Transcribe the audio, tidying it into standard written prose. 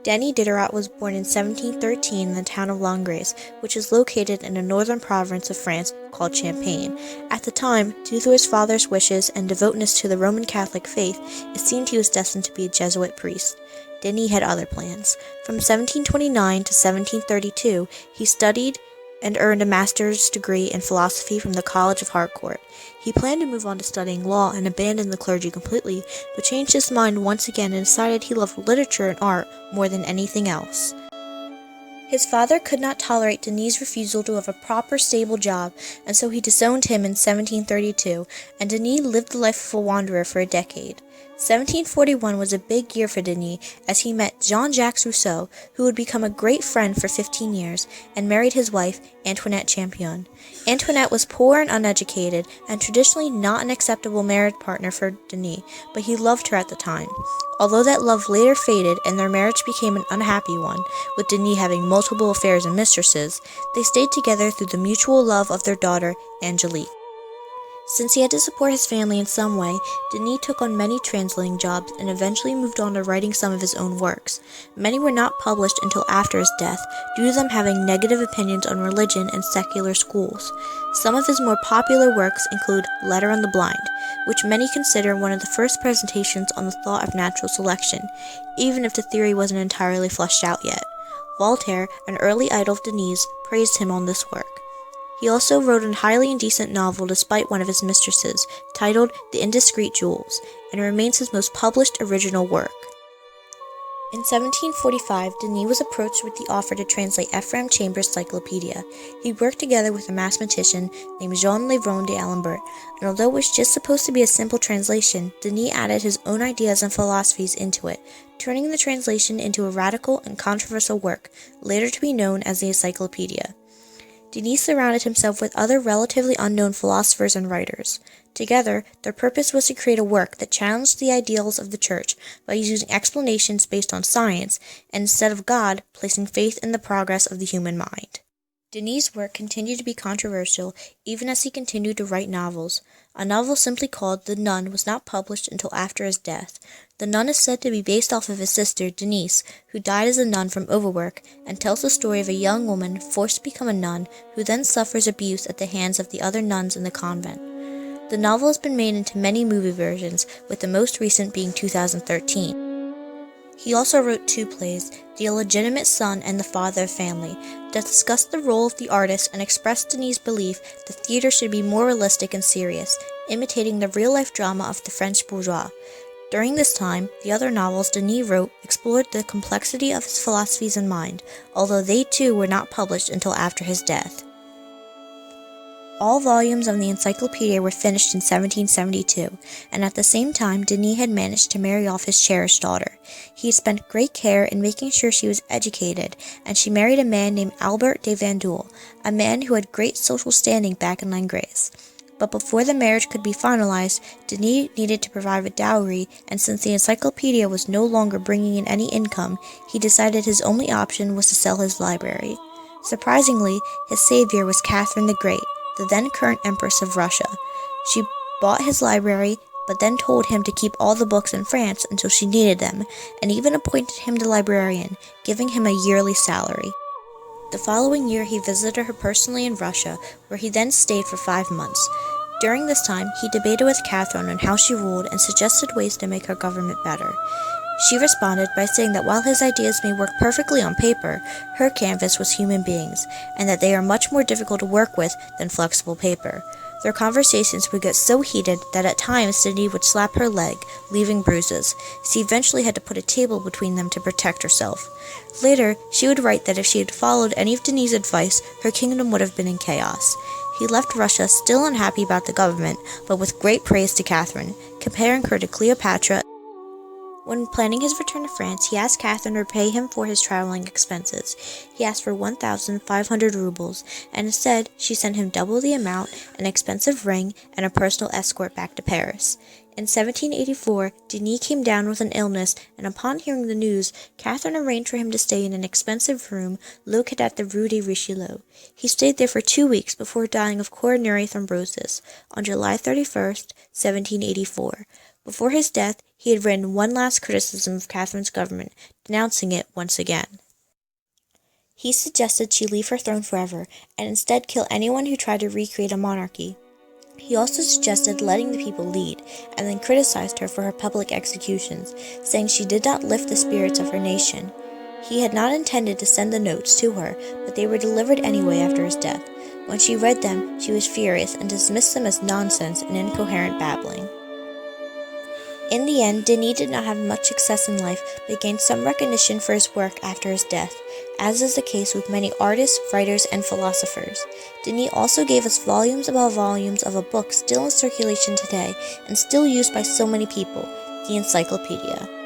Denis Diderot was born in 1713 in the town of Langres, which is located in a northern province of France called Champagne. At the time, due to his father's wishes and devoutness to the Roman Catholic faith, it seemed he was destined to be a Jesuit priest. Denis had other plans. From 1729 to 1732, he studied and earned a master's degree in philosophy from the College of Harcourt. He planned to move on to studying law and abandon the clergy completely, but changed his mind once again and decided he loved literature and art more than anything else. His father could not tolerate Denis' refusal to have a proper, stable job, and so he disowned him in 1732, and Denis lived the life of a wanderer for a decade. 1741 was a big year for Denis, as he met Jean-Jacques Rousseau, who would become a great friend for 15 years, and married his wife, Antoinette Champion. Antoinette was poor and uneducated, and traditionally not an acceptable marriage partner for Denis, but he loved her at the time. Although that love later faded and their marriage became an unhappy one, with Denis having multiple affairs and mistresses, they stayed together through the mutual love of their daughter, Angelique. Since he had to support his family in some way, Denis took on many translating jobs and eventually moved on to writing some of his own works. Many were not published until after his death, due to them having negative opinions on religion and secular schools. Some of his more popular works include Letter on the Blind, which many consider one of the first presentations on the thought of natural selection, even if the theory wasn't entirely fleshed out yet. Voltaire, an early idol of Denis, praised him on this work. He also wrote a highly indecent novel despite one of his mistresses, titled The Indiscreet Jewels, and it remains his most published original work. In 1745, Denis was approached with the offer to translate Ephraim Chambers' Cyclopedia. He worked together with a mathematician named Jean Lévron d'Alembert, and although it was just supposed to be a simple translation, Denis added his own ideas and philosophies into it, turning the translation into a radical and controversial work, later to be known as the Encyclopedia. Denis surrounded himself with other relatively unknown philosophers and writers. Together, their purpose was to create a work that challenged the ideals of the Church by using explanations based on science, and instead of God, placing faith in the progress of the human mind. Denis' work continued to be controversial even as he continued to write novels. A novel simply called The Nun was not published until after his death. The Nun is said to be based off of his sister, Denise, who died as a nun from overwork, and tells the story of a young woman forced to become a nun who then suffers abuse at the hands of the other nuns in the convent. The novel has been made into many movie versions, with the most recent being 2013. He also wrote two plays, The Illegitimate Son and The Father of Family, that discussed the role of the artist and expressed Denis' belief that theater should be more realistic and serious, imitating the real-life drama of the French bourgeois. During this time, the other novels Denis wrote explored the complexity of his philosophies in mind, although they too were not published until after his death. All volumes of the encyclopedia were finished in 1772, and at the same time Denis had managed to marry off his cherished daughter. He had spent great care in making sure she was educated, and she married a man named Albert de Vandul, a man who had great social standing back in Langres. But before the marriage could be finalized, Denis needed to provide a dowry, and since the encyclopedia was no longer bringing in any income, he decided his only option was to sell his library. Surprisingly, his savior was Catherine the Great, the then current Empress of Russia. She bought his library, but then told him to keep all the books in France until she needed them, and even appointed him the librarian, giving him a yearly salary. The following year he visited her personally in Russia, where he then stayed for 5 months. During this time, he debated with Catherine on how she ruled and suggested ways to make her government better. She responded by saying that while his ideas may work perfectly on paper, her canvas was human beings, and that they are much more difficult to work with than flexible paper. Their conversations would get so heated that at times Denis would slap her leg, leaving bruises. She eventually had to put a table between them to protect herself. Later, she would write that if she had followed any of Denis' advice, her kingdom would have been in chaos. He left Russia still unhappy about the government, but with great praise to Catherine, comparing her to Cleopatra. When planning his return to France, he asked Catherine to repay him for his traveling expenses. He asked for 1,500 rubles, and instead she sent him double the amount, an expensive ring, and a personal escort back to Paris. In 1784, Denis came down with an illness, and upon hearing the news, Catherine arranged for him to stay in an expensive room located at the Rue de Richelieu. He stayed there for 2 weeks before dying of coronary thrombosis on July 31st, 1784. Before his death, he had written one last criticism of Catherine's government, denouncing it once again. He suggested she leave her throne forever, and instead kill anyone who tried to recreate a monarchy. He also suggested letting the people lead, and then criticized her for her public executions, saying she did not lift the spirits of her nation. He had not intended to send the notes to her, but they were delivered anyway after his death. When she read them, she was furious and dismissed them as nonsense and incoherent babbling. In the end, Denis did not have much success in life, but gained some recognition for his work after his death, as is the case with many artists, writers, and philosophers. Denis also gave us volumes upon volumes of a book still in circulation today and still used by so many people, the Encyclopedia.